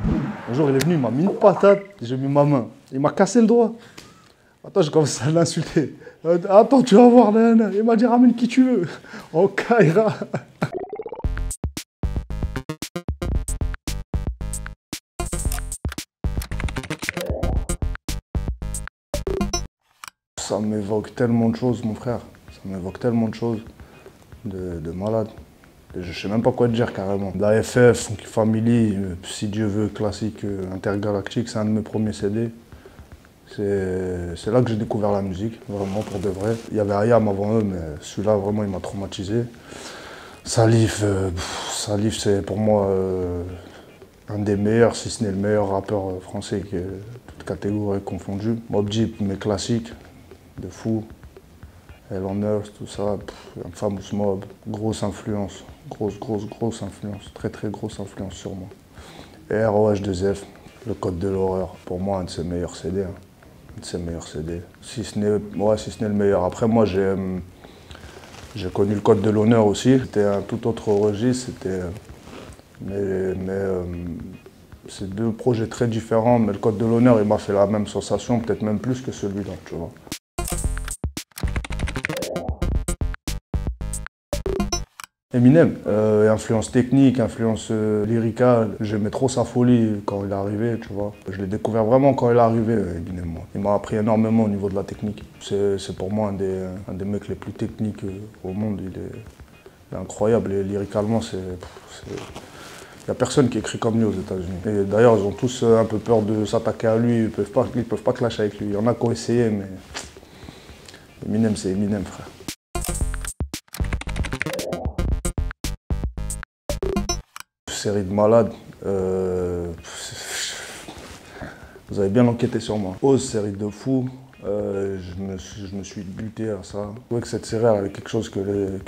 Un jour, il est venu, il m'a mis une patate, j'ai mis ma main. Il m'a cassé le doigt. Attends, j'ai commencé à l'insulter. Attends, tu vas voir, nan. Il m'a dit, ramène qui tu veux. On caillera. Ça m'évoque tellement de choses, mon frère. Ça m'évoque tellement de choses de malade. Je sais même pas quoi te dire carrément. La FF, Funky Family, si Dieu veut, classique intergalactique, c'est un de mes premiers CD. C'est là que j'ai découvert la musique, vraiment pour de vrai. Il y avait Ayam avant eux, mais celui-là vraiment il m'a traumatisé. Salif, Salif c'est pour moi un des meilleurs, si ce n'est le meilleur rappeur français, toute catégorie confondue. Mobb Deep, mes classiques, de fou. Hell on Earth, tout ça, Famous Mob, grosse influence, grosse influence, très grosse influence sur moi. Et ROH2F, le Code de l'horreur, pour moi un de ses meilleurs CD, hein. Un de ses meilleurs CD, si ce n'est le meilleur. Après moi j'ai connu le Code de l'honneur aussi, c'était un tout autre registre, c'est deux projets très différents, mais le Code de l'honneur il m'a fait la même sensation, peut-être même plus que celui-là, tu vois. Eminem, influence technique, influence lyricale, j'aimais trop sa folie quand il est arrivé, tu vois. Je l'ai découvert vraiment quand il est arrivé, Eminem, moi. Il m'a appris énormément au niveau de la technique. C'est pour moi un des mecs les plus techniques au monde, il est incroyable et lyricalement, il n'y a personne qui écrit comme lui aux États-Unis. Et d'ailleurs, ils ont tous un peu peur de s'attaquer à lui, ils peuvent pas clasher avec lui. Il y en a qui ont essayé, mais Eminem, c'est Eminem, frère. Série de malades. Vous avez bien enquêté sur moi. Oz, série de fous. Je me suis buté à ça. Je trouvais que cette série avait quelque chose que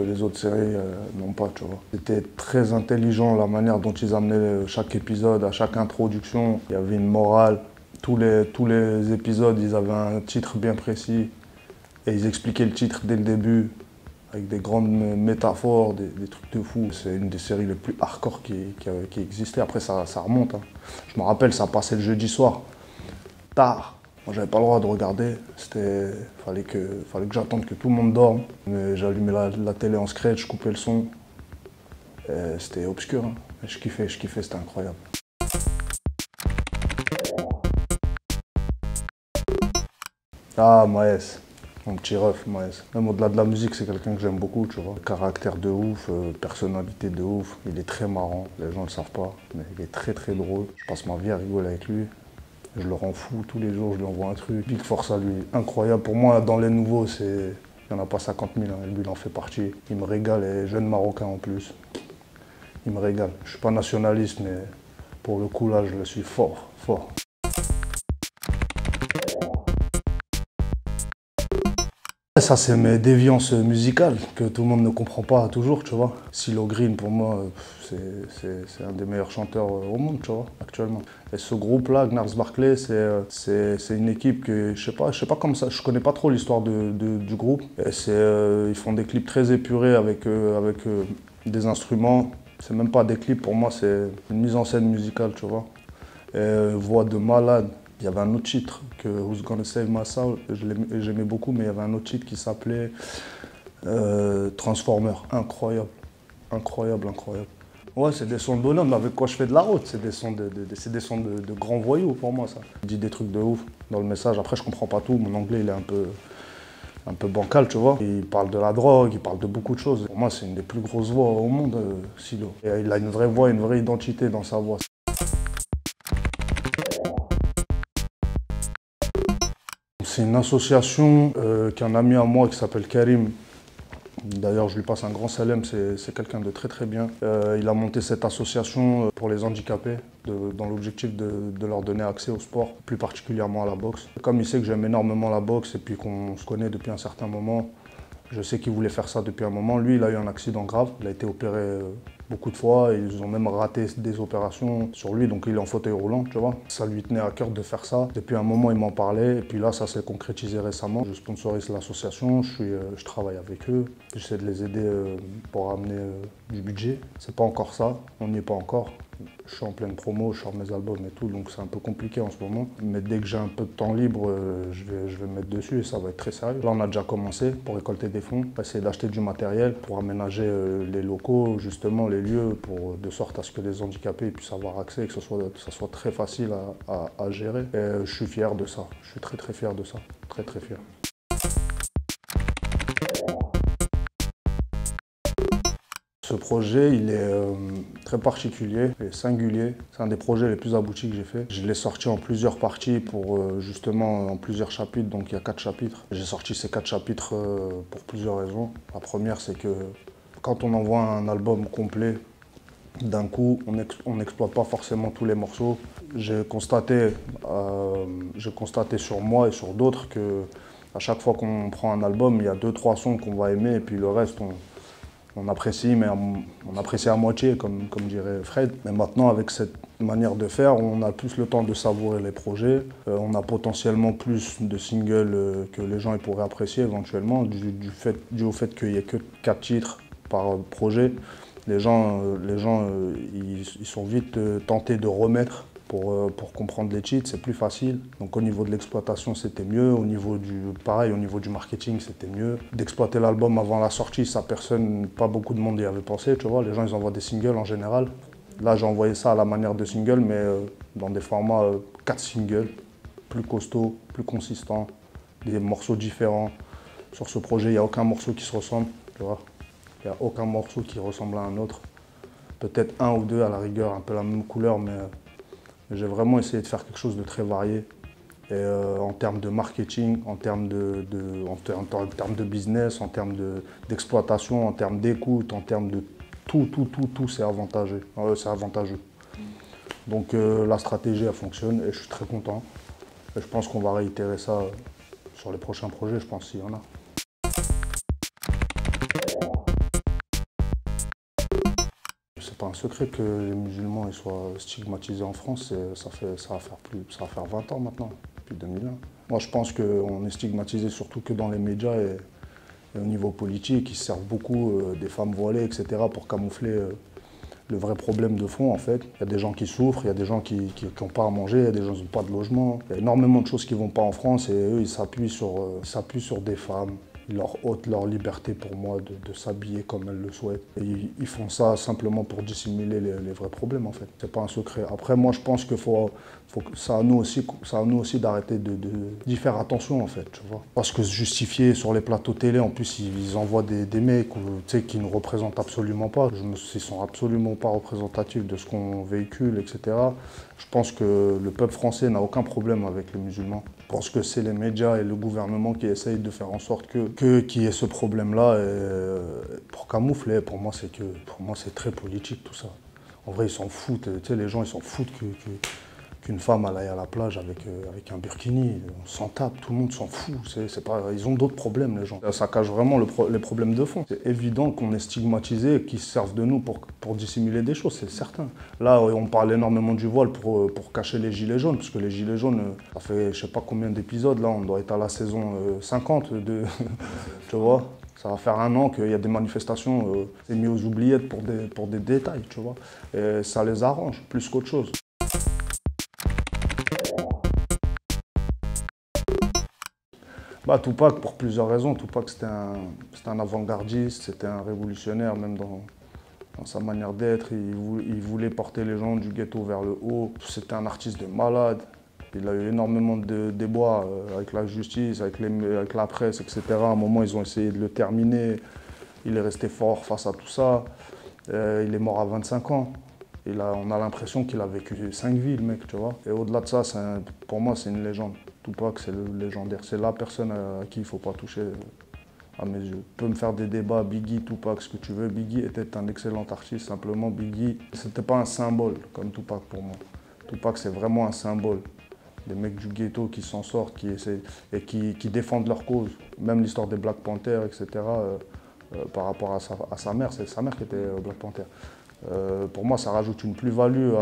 les autres séries n'ont pas, tu vois. C'était très intelligent la manière dont ils amenaient chaque épisode, à chaque introduction. Il y avait une morale. Tous les épisodes, ils avaient un titre bien précis. Et ils expliquaient le titre dès le début, avec des grandes métaphores, des trucs de fou. C'est une des séries les plus hardcore qui existait. Après, ça remonte, hein. Je me rappelle, ça passait le jeudi soir, tard. Moi, j'avais pas le droit de regarder. Fallait que j'attende que tout le monde dorme. Mais j'allumais la télé en scratch, je coupais le son. C'était obscur, hein. Je kiffais, c'était incroyable. Ah, Maes. Mon petit ref, Maes. Même au-delà de la musique, c'est quelqu'un que j'aime beaucoup, tu vois. Caractère de ouf, personnalité de ouf. Il est très marrant, les gens ne le savent pas, mais il est très drôle. Je passe ma vie à rigoler avec lui. Je le rends fou tous les jours, je lui envoie un truc. Big force à lui, incroyable. Pour moi, dans les nouveaux, il n'y en a pas 50 000, hein. Lui, il en fait partie. Il me régale, et jeune Marocain en plus. Il me régale. Je suis pas nationaliste, mais pour le coup, là, je le suis fort. Ça, c'est mes déviances musicales que tout le monde ne comprend pas toujours, tu vois. CeeLo Green, pour moi, c'est un des meilleurs chanteurs au monde, tu vois, actuellement. Et ce groupe-là, Gnarls Barkley, c'est une équipe que, je sais pas comme ça, je connais pas trop l'histoire du groupe. Et ils font des clips très épurés avec des instruments. C'est même pas des clips, pour moi, c'est une mise en scène musicale, tu vois. Et voix de malade. Il y avait un autre titre que Who's Gonna Save My Soul, j'aimais beaucoup, mais il y avait un autre titre qui s'appelait Transformer. Incroyable. Ouais, c'est des sons de bonhomme avec quoi je fais de la route. C'est des sons de grands voyous pour moi, ça. Il dit des trucs de ouf dans le message. Après, je comprends pas tout. Mon anglais, il est un peu bancal, tu vois. Il parle de la drogue, il parle de beaucoup de choses. Pour moi, c'est une des plus grosses voix au monde, CeeLo. Et il a une vraie voix, une vraie identité dans sa voix. C'est une association qu'un ami à moi qui s'appelle Karim, d'ailleurs je lui passe un grand salam, c'est quelqu'un de très bien. Il a monté cette association pour les handicapés dans l'objectif de leur donner accès au sport, plus particulièrement à la boxe. Comme il sait que j'aime énormément la boxe et puis qu'on se connaît depuis un certain moment, je sais qu'il voulait faire ça depuis un moment. Lui, il a eu un accident grave, il a été opéré Beaucoup de fois, ils ont même raté des opérations sur lui, donc il est en fauteuil roulant, tu vois. Ça lui tenait à cœur de faire ça. Depuis un moment, il m'en parlait, et puis là, ça s'est concrétisé récemment. Je sponsorise l'association, je travaille avec eux. J'essaie de les aider pour amener du budget. C'est pas encore ça, on n'y est pas encore. Je suis en pleine promo, je sors mes albums et tout, donc c'est un peu compliqué en ce moment. Mais dès que j'ai un peu de temps libre, je vais me mettre dessus et ça va être très sérieux. Là, on a déjà commencé pour récolter des fonds, essayer d'acheter du matériel pour aménager les locaux, justement les lieux, de sorte à ce que les handicapés puissent avoir accès et que ça soit très facile à gérer. Et je suis fier de ça, je suis très très fier de ça, très très fier. Ce projet, il est très particulier et singulier. C'est un des projets les plus aboutis que j'ai fait. Je l'ai sorti en plusieurs parties justement en plusieurs chapitres, donc il y a 4 chapitres. J'ai sorti ces 4 chapitres pour plusieurs raisons. La première, c'est que quand on envoie un album complet, d'un coup, on n'exploite pas forcément tous les morceaux. J'ai constaté sur moi et sur d'autres que à chaque fois qu'on prend un album, il y a 2-3 sons qu'on va aimer et puis le reste, on apprécie, mais on apprécie à moitié, comme dirait Fred. Mais maintenant, avec cette manière de faire, on a plus le temps de savourer les projets. On a potentiellement plus de singles que les gens pourraient apprécier éventuellement, dû au fait qu'il n'y ait que 4 titres par projet. Les gens ils sont vite tentés de remettre pour comprendre les cheats, c'est plus facile. Donc au niveau de l'exploitation, c'était mieux. Au niveau du marketing, c'était mieux. D'exploiter l'album avant la sortie, ça, pas beaucoup de monde y avait pensé, tu vois. Les gens, ils envoient des singles en général. Là, j'ai envoyé ça à la manière de single, mais dans des formats 4 singles, plus costauds, plus consistants, des morceaux différents. Sur ce projet, il n'y a aucun morceau qui se ressemble, tu vois. Il n'y a aucun morceau qui ressemble à un autre. Peut-être un ou deux à la rigueur, un peu la même couleur, mais j'ai vraiment essayé de faire quelque chose de très varié. Et en termes de marketing, en termes de business, en termes d'exploitation, en termes d'écoute, en termes de tout, c'est avantageux. Donc la stratégie, elle fonctionne et je suis très content. Et je pense qu'on va réitérer ça sur les prochains projets, je pense, s'il y en a. C'est pas un secret que les musulmans ils soient stigmatisés en France, ça va faire 20 ans maintenant, depuis 2001. Moi je pense qu'on est stigmatisé surtout que dans les médias et au niveau politique, ils se servent beaucoup des femmes voilées, etc. pour camoufler le vrai problème de fond en fait. Il y a des gens qui souffrent, il y a des gens qui n'ont pas à manger, il y a des gens qui n'ont pas de logement. Il y a énormément de choses qui ne vont pas en France et eux ils s'appuient sur des femmes. Ils leur ôtent leur liberté pour moi de s'habiller comme elles le souhaitent. Et ils font ça simplement pour dissimuler les vrais problèmes en fait. C'est pas un secret. Après moi je pense que ça à nous aussi d'arrêter d'y faire attention en fait, tu vois. Parce que se justifier sur les plateaux télé, en plus ils envoient des mecs qui ne représentent absolument pas. Ils sont absolument pas représentatifs de ce qu'on véhicule, etc. Je pense que le peuple français n'a aucun problème avec les musulmans. Je pense que c'est les médias et le gouvernement qui essayent de faire en sorte qu'il y ait ce problème-là pour camoufler. Pour moi, c'est très politique tout ça. En vrai, ils s'en foutent. Tu sais, les gens, ils s'en foutent qu'une femme aille à la plage avec un burkini. On s'en tape, tout le monde s'en fout. Ils ont d'autres problèmes, les gens. Ça cache vraiment les problèmes de fond. C'est évident qu'on est stigmatisé et qu'ils se servent de nous pour dissimuler des choses, c'est certain. Là, on parle énormément du voile pour cacher les gilets jaunes, parce que les gilets jaunes, ça fait je sais pas combien d'épisodes, là, on doit être à la saison 50 tu vois. Ça va faire 1 an qu'il y a des manifestations, c'est mis aux oubliettes pour des détails, tu vois. Et ça les arrange, plus qu'autre chose. Tupac, pour plusieurs raisons. Tupac, c'était un avant-gardiste, c'était un révolutionnaire, même dans sa manière d'être. Il voulait porter les gens du ghetto vers le haut. C'était un artiste de malade. Il a eu énormément de déboires avec la justice, avec la presse, etc. À un moment, ils ont essayé de le terminer. Il est resté fort face à tout ça. Il est mort à 25 ans. On a l'impression qu'il a vécu 5 vies, le mec, tu vois. Et au-delà de ça, pour moi, c'est une légende. Tupac, c'est le légendaire. C'est la personne à qui il ne faut pas toucher, à mes yeux. Tu peux me faire des débats, Biggie, Tupac, ce que tu veux. Biggie était un excellent artiste, simplement Biggie, c'était pas un symbole comme Tupac pour moi. Tupac, c'est vraiment un symbole. Des mecs du ghetto qui s'en sortent, qui essaient et qui défendent leur cause. Même l'histoire des Black Panthers, etc. Par rapport à sa mère, c'est sa mère qui était Black Panther. Pour moi, ça rajoute une plus-value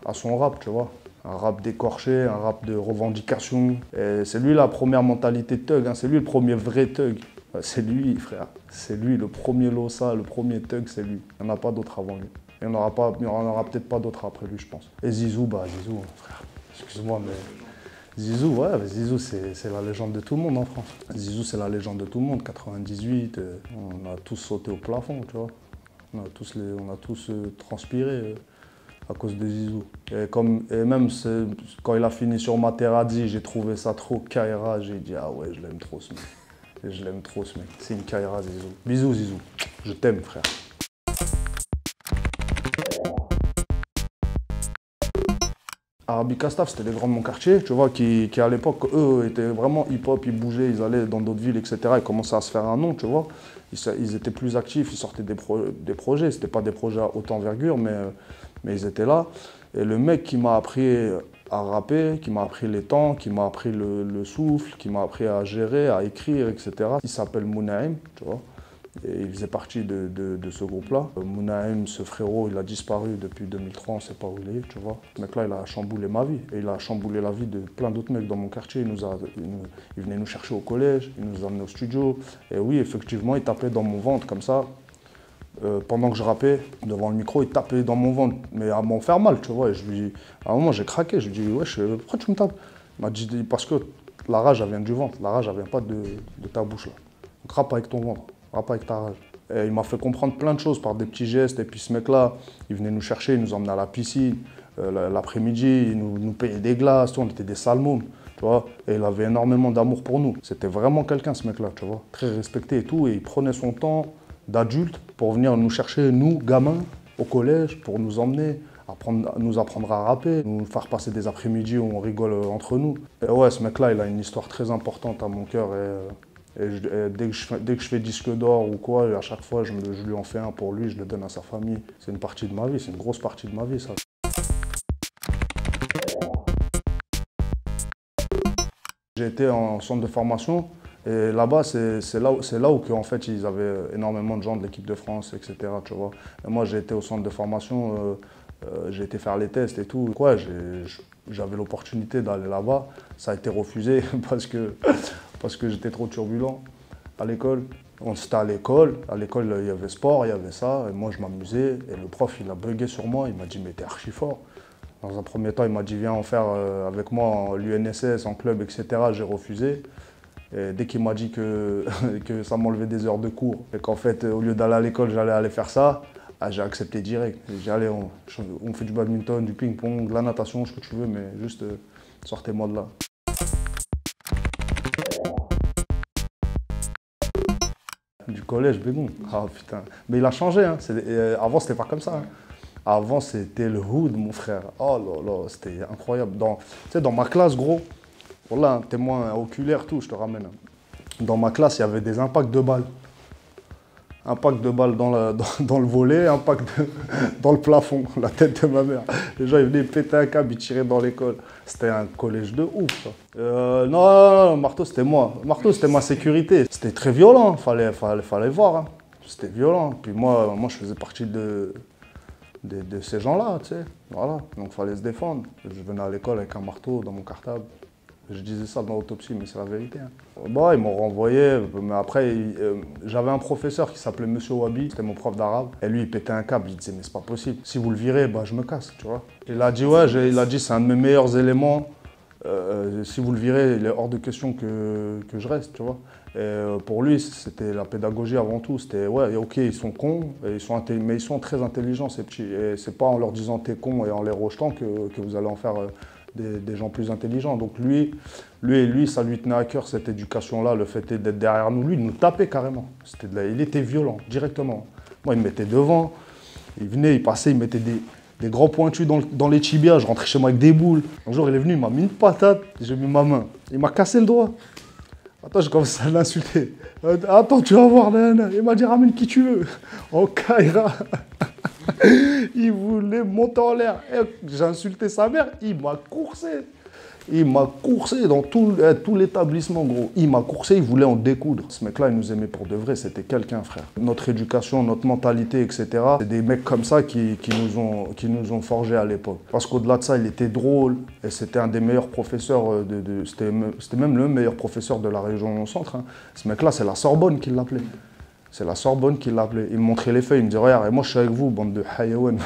à son rap, tu vois. Un rap d'écorché, un rap de revendication. C'est lui la première mentalité thug, hein. C'est lui le premier vrai thug. C'est lui, frère. C'est lui le premier Losa, le premier thug, c'est lui. Il n'y en a pas d'autre avant lui. Il n'y en aura peut-être pas d'autres après lui, je pense. Et Zizou, Zizou, frère. Excuse-moi, mais Zizou, ouais, Zizou, c'est la légende de tout le monde en France. Zizou, c'est la légende de tout le monde. 98, on a tous sauté au plafond, tu vois. On a tous transpiré à cause de Zizou. Et même quand il a fini sur Materazzi, j'ai trouvé ça trop Kaira. J'ai dit, ah ouais, je l'aime trop ce mec. Et je l'aime trop ce mec. C'est une Kaira, Zizou. Bisous, Zizou. Je t'aime, frère. Arabica Staff, c'était des grands de mon quartier, tu vois, qui à l'époque, eux, étaient vraiment hip-hop, ils bougeaient, ils allaient dans d'autres villes, etc. Ils commençaient à se faire un nom, tu vois. Ils étaient plus actifs, ils sortaient des projets. C'était pas des projets à haute envergure, mais ils étaient là. Et le mec qui m'a appris à rapper, qui m'a appris les temps, qui m'a appris le souffle, qui m'a appris à gérer, à écrire, etc. Il s'appelle Mounaïm, tu vois. Et il faisait partie de ce groupe-là. Mounaïm, ce frérot, il a disparu depuis 2003, on ne sait pas où il est, tu vois. Ce mec-là, il a chamboulé ma vie. Et il a chamboulé la vie de plein d'autres mecs dans mon quartier. Il venait nous chercher au collège, il nous amenait au studio. Et oui, effectivement, il tapait dans mon ventre comme ça. Pendant que je rappais, devant le micro, il tapait dans mon ventre, mais à m'en faire mal, tu vois. Et à un moment, j'ai craqué. Je lui ai dit, wesh, pourquoi tu me tapes? Il m'a dit, parce que la rage, elle vient du ventre. La rage, elle vient pas de ta bouche, là. Donc, rappe avec ton ventre. Rappe avec ta rage. Et il m'a fait comprendre plein de choses par des petits gestes. Et puis ce mec-là, il venait nous chercher, il nous emmenait à la piscine. L'après-midi, il nous payait des glaces, on était des salmons, tu vois. Et il avait énormément d'amour pour nous. C'était vraiment quelqu'un, ce mec-là, tu vois. Très respecté et tout. Et il prenait son temps d'adulte pour venir nous chercher, nous, gamins, au collège, pour nous emmener, nous apprendre à rapper, nous faire passer des après-midi où on rigole entre nous. Et ouais, ce mec-là, il a une histoire très importante à mon cœur. Et dès que je fais disque d'or ou quoi, à chaque fois, je lui en fais un pour lui, je le donne à sa famille. C'est une partie de ma vie, c'est une grosse partie de ma vie, ça. J'ai été en centre de formation et là-bas, c'est là où en fait, ils avaient énormément de gens de l'équipe de France, etc. Tu vois. Et moi, j'ai été au centre de formation, j'ai été faire les tests et tout. J'avais l'opportunité d'aller là-bas, ça a été refusé parce que j'étais trop turbulent à l'école. C'était à l'école, il y avait sport, il y avait ça, et moi je m'amusais, et le prof il a bugué sur moi, il m'a dit mais t'es archi fort. Dans un premier temps il m'a dit viens en faire avec moi l'UNSS, en club, etc. J'ai refusé. Et dès qu'il m'a dit que ça m'enlevait des heures de cours, et qu'en fait au lieu d'aller à l'école j'allais aller faire ça, j'ai accepté direct. J'ai dit allez, on fait du badminton, du ping-pong, de la natation, ce que tu veux, mais juste sortez-moi de là. Du collège, Bégon. Ah putain. Mais il a changé, hein. Avant, c'était pas comme ça. Hein. Avant, c'était le hood, mon frère. Oh là là, c'était incroyable. Tu sais, dans ma classe, gros, voilà, un témoin oculaire, tout, je te ramène. Dans ma classe, il y avait des impacts de balles. Impact de balles dans le volet, impact dans le plafond, la tête de ma mère. Les gens, ils venaient péter un câble, ils tiraient dans l'école. C'était un collège de ouf, ça. Non, marteau, c'était moi. Marteau, c'était ma sécurité. C'était très violent, fallait voir. Hein. C'était violent. Puis moi, je faisais partie de ces gens-là, tu sais. Voilà, donc il fallait se défendre. Je venais à l'école avec un marteau dans mon cartable. Je disais ça dans l'autopsie, mais c'est la vérité. Hein. Bon, ils m'ont renvoyé, mais après, j'avais un professeur qui s'appelait Monsieur Wabi, c'était mon prof d'arabe. Et lui, il pétait un câble, il disait, mais c'est pas possible. Si vous le virez, je me casse, tu vois. Il a dit, ouais, c'est un de mes meilleurs éléments. Si vous le virez, il est hors de question que je reste, tu vois. Et pour lui, c'était la pédagogie avant tout. C'était, ouais, ok, ils sont cons, mais ils sont très intelligents, ces petits. Et c'est pas en leur disant t'es con et en les rejetant que vous allez en faire des gens plus intelligents. Donc lui, ça lui tenait à cœur, cette éducation-là, le fait d'être derrière nous. Lui, il nous tapait carrément. Il était violent, directement. Moi, il me mettait devant, il venait, il passait, il mettait des grands pointus dans les tibias, je rentrais chez moi avec des boules. Un jour, il est venu, il m'a mis une patate, j'ai mis ma main. Il m'a cassé le doigt. Attends, j'ai commencé à l'insulter. Attends, tu vas voir, nana. Il m'a dit, ramène qui tu veux. En Kaira. Il voulait monter en l'air. J'ai insulté sa mère, il m'a coursé. Il m'a coursé dans tout l'établissement, gros. Il m'a coursé, il voulait en découdre. Ce mec-là, il nous aimait pour de vrai, c'était quelqu'un, frère. Notre éducation, notre mentalité, etc. C'est des mecs comme ça qui nous ont forgés à l'époque. Parce qu'au-delà de ça, il était drôle et c'était un des meilleurs professeurs, c'était même le meilleur professeur de la région centre. Hein. Ce mec-là, c'est la Sorbonne qui l'appelait. C'est la Sorbonne qui l'appelait. Il me montrait les feuilles, il me disait, regarde, moi je suis avec vous, bande de hayawan.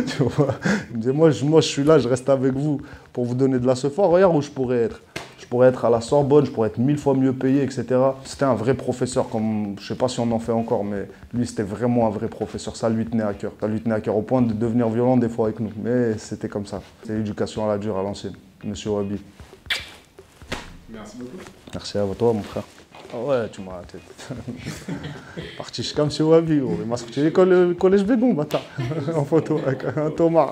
Tu vois, il me disait, moi je suis là, je reste avec vous pour vous donner de la sephora. Regarde où je pourrais être. Je pourrais être à la Sorbonne, je pourrais être 1000 fois mieux payé, etc. C'était un vrai professeur, comme je sais pas si on en fait encore, mais lui c'était vraiment un vrai professeur. Ça lui tenait à cœur. Ça lui tenait à cœur au point de devenir violent des fois avec nous. Mais c'était comme ça. C'est l'éducation à la dure, à l'ancienne. Monsieur Wabi. Merci beaucoup. Merci à toi, mon frère. Ah ouais, tu m'as la tête. Parti comme M. Wabi, il m'a sorti l'école collège Bégon, bâtard, en photo avec un Thomas.